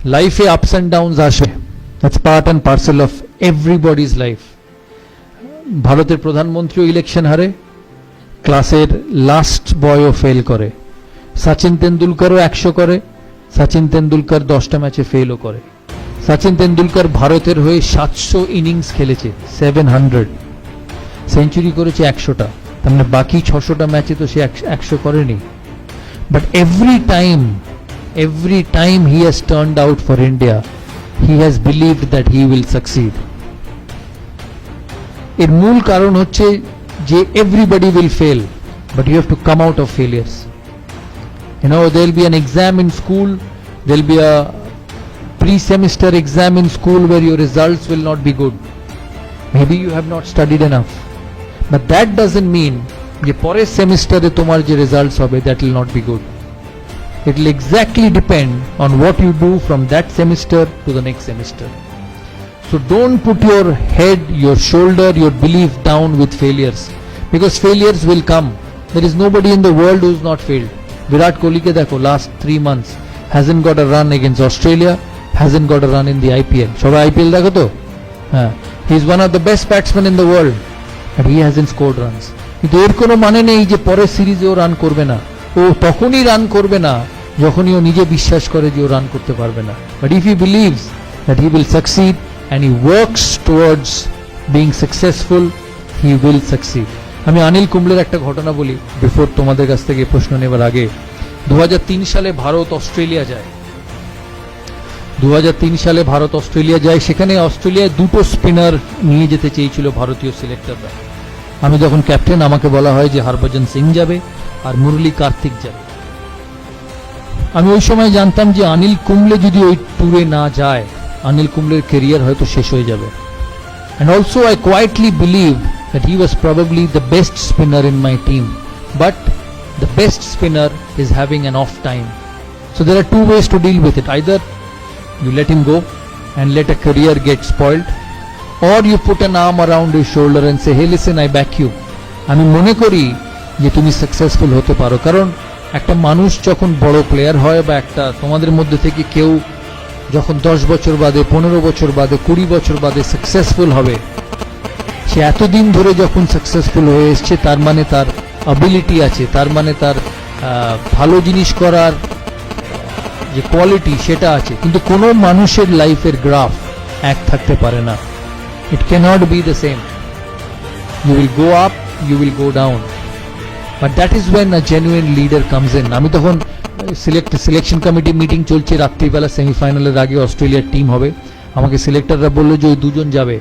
লাইফে ups and downs আসে, that's part and parcel of everybody's life. ভারতের প্রধানমন্ত্রীও election হারে, ক্লাসের লাস্ট বয়ও ফেল করে, সচিন তেন্ডুলকরও 100 করে, সচিন তেন্ডুলকর 10টা ম্যাচে ফেলও করে। সচিন তেন্ডুলকর ভারতের হয়ে 700 ইনিংস খেলেছে, 700 সেঞ্চুরি করেছে 100টা, তার মানে বাকি 600টা ম্যাচে তো সে 100 করেনি। But every time he has turned out for India, he has believed that he will succeed. এর মূল কারণ হচ্ছে যে everybody will fail, but you have to come out of failures. You know, there will be an exam in school, there will be a pre-semester exam in school where your results will not be good. Maybe you have not studied enough, but that doesn't mean যে পরের সেমিস্টারে তোমার যে results হবে that will not be good. It will exactly depend on what you do from that semester to the next semester. So don't put your head, your shoulder, your belief down with failures, because failures will come. There is nobody in the world who is not failed. Virat Kohli ke dekho, last 3 months hasn't got a run against Australia, hasn't got a run in the IPL. Shobai IPL dekho to? He is one of the best batsmen in the world, but he hasn't scored runs. কিন্তু এর কোনো মানে নেই যে পরের সিরিজেও run করবে না। ও তখনই রান করবে না যখনই ও নিজে বিশ্বাস করে যে ও রান করতে পারবে না। But if he believes that he will succeed and he works towards being successful, he will succeed. আমি অনিল কুম্বলের একটা ঘটনা বলি বিফোর তোমাদের কাছ থেকে প্রশ্ন নেবার আগে। 2003 সালে ভারত অস্ট্রেলিয়া যায়। 2003 সালে ভারত অস্ট্রেলিয়া যায়, সেখানে অস্ট্রেলিয়ায় 2টো স্পিনার নিয়ে যেতে চেয়েছিল ভারতীয় সিলেক্টররা। আমি যখন ক্যাপ্টেন, আমাকে বলা হয় যে হরভজন সিং যাবে আর মুরলী কার্তিক যাবে। আমি ওই সময় জানতাম যে অনিল কুম্বলে যদি ওই ট্যুরে না যায়, অনিল কুম্বলের ক্যারিয়ার হয়তো শেষ হয়ে যাবে। And also I quietly believed that he was probably the best spinner in my team, but the best spinner is having an off time. So there are two ways to deal with it. Either you let him go and let a career get spoiled, or you put an arm around his shoulder and say, hey listen, I back you. আমি মনে করি যে তুমি successful হতে পারো। কারণ একটা মানুষ যখন বড় প্লেয়ার হয়, বা একটা তোমাদের মধ্যে থেকে কেউ যখন 10 বছর বাদে, 15 বছর বাদে, 20 বছর বাদে সাকসেসফুল হবে, সে এতদিন ধরে যখন সাকসেসফুল হয়ে এসছে, তার মানে তার অ্যাবিলিটি আছে, তার মানে তার ভালো জিনিস করার যে কোয়ালিটি সেটা আছে। কিন্তু কোনো মানুষের লাইফের গ্রাফ এক থাকতে পারে না। It cannot be the same. You will go up, you will go down. But that is when a genuine leader comes in. আমি তখন সিলেকশন কমিটি মিটিং চলছে, রাত্রিবেলা সেমিফাইনালের আগে অস্ট্রেলিয়ার টিম হবে। আমাকে সিলেক্টররা বললো যে ওই 2 জন যাবে।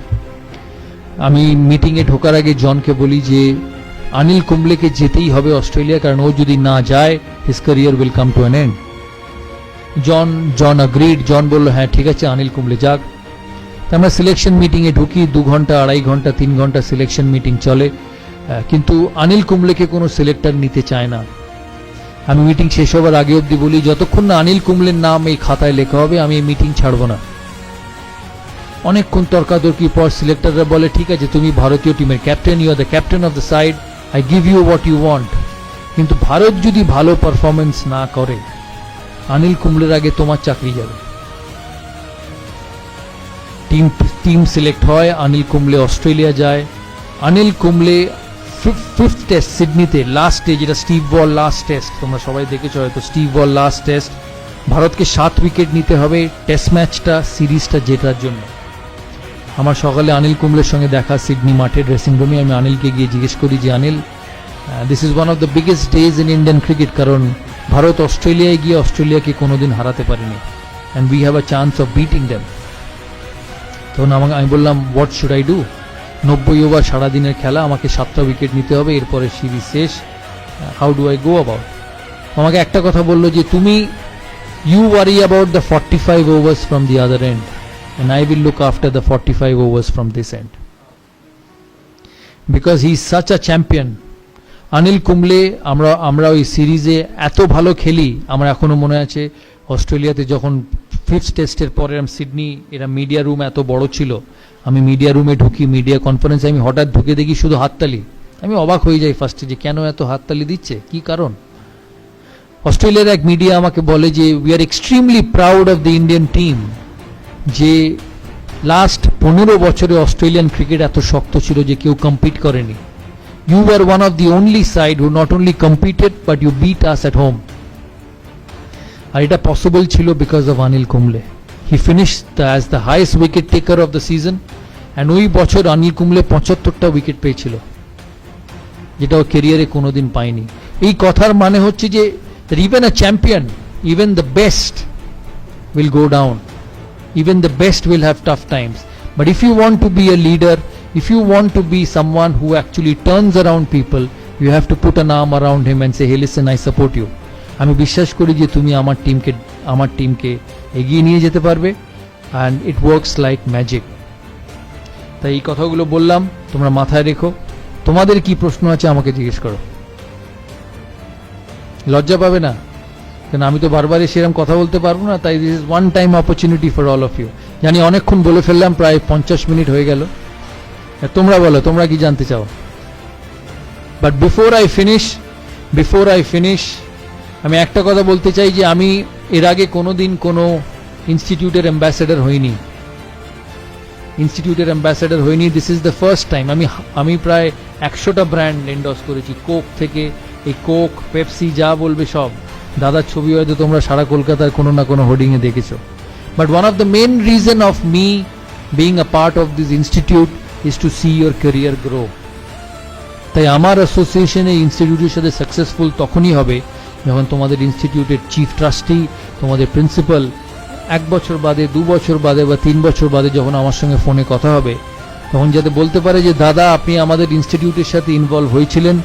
আমি মিটিংয়ে ঢোকার আগে জনকে বলি যে অনিল কুম্বলেকে যেতেই হবে অস্ট্রেলিয়া, কারণ ও যদি না যায় his career will come to an end. John অ্যাগ্রিড। জন বললো হ্যাঁ ঠিক আছে, অনিল কুম্বলে যাক। আমরা সিলেকশন মিটিংয়ে ঢুকি, 2 ঘন্টা, 2.5 ঘন্টা, 3 ঘন্টা সিলেকশন মিটিং চলে, কিন্তু অনিল কুম্বলেকে কোনো সিলেক্টর নিতে চায় না। আমি মিটিং শেষ হবার আগে অবধি বলি, যতক্ষণ না অনিল কুম্বলের নাম এই খাতায় লেখা হবে আমি এই মিটিং ছাড়ব না। অনেকক্ষণ তর্কাতর্কির পর সিলেক্টররা বলে, ঠিক আছে তুমি ভারতীয় টিমের captain, you are the captain of the side, I give you what you want. কিন্তু ভারত যদি ভালো পারফরমেন্স না করে, অনিল কুম্বলের আগে তোমার চাকরি যাবে। টিম সিলেক্ট হয়, অনিল কুম্বলে অস্ট্রেলিয়া যায়। অনিল কুম্বলে 5th টেস্ট সিডনিতে, লাস্টে, যেটা স্টিভ ওয়াল লাস্ট টেস্ট, তোমরা সবাই দেখেছো হয়তো, স্টিভ ওয়াল লাস্ট টেস্ট, ভারতকে 7 উইকেট নিতে হবে টেস্ট ম্যাচটা, সিরিজটা জেতার জন্য। আমার সকালে অনিল কুম্বলের সঙ্গে দেখা সিডনি মাঠে ড্রেসিং রুমে। আমি অনিলকে গিয়ে জিজ্ঞেস করি যে Anil, this is one of the biggest days in Indian cricket, কারণ ভারত অস্ট্রেলিয়ায় গিয়ে অস্ট্রেলিয়াকে কোনোদিন হারাতে পারেনি, and we have a chance of beating them. তখন আমি বললাম, what should I do? 90 over সারাদিনের খেলা, আমাকে 7টা উইকেট নিতে হবে, এরপরে সিরিজ শেষ, how do I go about? আমাকে একটা কথা বললো যে তুমি you worry about the 45 overs from the other end, and I will look after the 45 overs from this end, because he is such a champion. Anil Kumble, আমরা ওই সিরিজে এত ভালো খেলি, আমার এখনো মনে আছে অস্ট্রেলিয়াতে যখন 5th টেস্টের পরে সিডনি, এরা মিডিয়া রুম এত বড় ছিল, আমি মিডিয়া রুমে ঢুকি, মিডিয়া কনফারেন্সে আমি হঠাৎ ঢুকে দেখি শুধু হাততালি। আমি অবাক হয়ে যাই ফার্স্টে যে কেন এত হাততালি দিচ্ছে, কি কারণ? অস্ট্রেলিয়ার এক মিডিয়া আমাকে বলে যে we are extremely proud of the Indian team, যে লাস্ট 15 বছরে অস্ট্রেলিয়ান ক্রিকেট এত শক্ত ছিল যে কেউ কম্পিট করেনি। You are one of the only side who not only competed but you beat us at home. আর এটা পসিবল ছিল because of Anil Kumble. He finished as the highest wicket taker of the season, and ওই বছর Anil Kumble 75টা wicket পেয়েছিল, যেটা ও কেরিয়ারে কোনোদিন পায়নি। এই কথার মানে হচ্ছে যে even a champion, even the best will go down, even the best will have tough times, but if you want to be a leader, if you want to be someone who actually turns around people, you have to put an arm around him and say, hey listen, I support you. আমি বিশ্বাস করি যে তুমি আমার টিমকে এগিয়ে নিয়ে যেতে পারবে, and it works like magic. তাই এই কথাগুলো বললাম, তোমরা মাথায় রেখো। তোমাদের কি প্রশ্ন আছে আমাকে জিজ্ঞেস করো, লজ্জা পাবে না, কারণ আমি তো বারবার সেরকম কথা বলতে পারবো না। তাই this is one time opportunity for all of you. জানি অনেকক্ষণ বলে ফেললাম, প্রায় 50 মিনিট হয়ে গেল। তোমরা বলো, তোমরা কি জানতে চাও? বাট বিফোর আই ফিনিশ আমি একটা কথা বলতে চাই যে আমি এর আগে কোনোদিন কোনো ইনস্টিটিউটের অ্যাম্বাসেডর হইনি। This is the first time. আমি প্রায় 100টা ব্র্যান্ড এন্ডোর্স করেছি, কোক থেকে, এই কোক, পেপসি, যা বলবে সব। দাদার ছবি হয়তো তোমরা সারা কলকাতার কোনো না কোনো হোর্ডিং এ দেখেছো। But one of the main reason of me being a part of this institute is to see your career grow. তাই আমার অ্যাসোসিয়েশন এই ইনস্টিটিউটের সাথে সাকসেসফুল তখনই হবে যখন তোমাদের ইনস্টিটিউটের চিফ ট্রাস্টি, তোমাদের প্রিন্সিপাল 1 বছর বাদে, 2 বছর বাদে বা 3 বছর বাদে যখন আমার সঙ্গে ফোনে কথা হবে, তখন যাতে বলতে পারে যে দাদা আপনি আমাদের ইনস্টিটিউটের সাথে ইনভলভ হয়েছিলেন,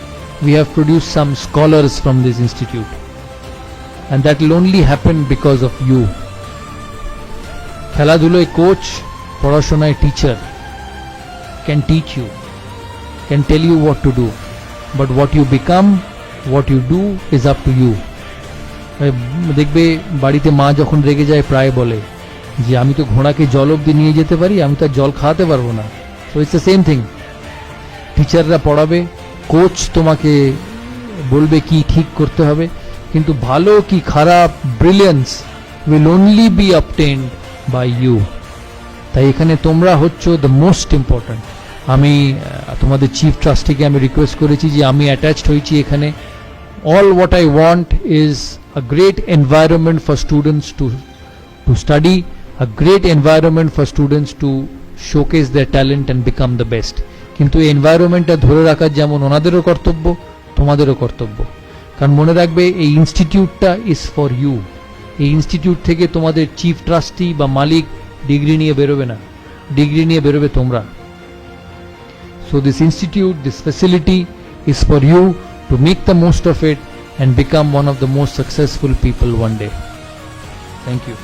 we have produced some scholars from this institute, and that will only happen because of you. খেলাধুলোয় কোচ, পড়াশোনায় teacher can teach you, can tell you what to do, but what you become, what you do is up to you. দেখবে বাড়িতে মা যখন রেগে যায় প্রায় বলে যে আমি তো ঘোড়াকে জল অবধি নিয়ে যেতে পারি, আমি তো জল খাওয়াতে পারবো না। So it's the same thing. টিচাররা পড়াবে, কোচ তোমাকে বলবে কি ঠিক করতে হবে, কিন্তু ভালো কি খারাপ, brilliance will only be obtained by you. তাই এখানে তোমরা হচ্ছ দ্য মোস্ট ইম্পর্ট্যান্ট। আমি তোমাদের চিফ ট্রাস্টিকে আমি রিকোয়েস্ট করেছি যে আমি অ্যাটাচড হয়েছি এখানে। All what I want is a great environment for students to study, a great environment for students to showcase their talent and become the best. কিন্তু এই এনভায়রনমেন্টটা ধরে রাখার যেমন ওনাদেরও কর্তব্য, তোমাদেরও কর্তব্য। কারণ মনে রাখবে এই ইনস্টিটিউটটা ইজ ফর ইউ। এই ইনস্টিটিউট থেকে তোমাদের চিফ ট্রাস্টি বা মালিক ডিগ্রি নিয়ে বেরোবে না, ডিগ্রি নিয়ে বেরোবে তোমরা। So this institute, this facility is for you to make the most of it and become one of the most successful people one day. Thank you.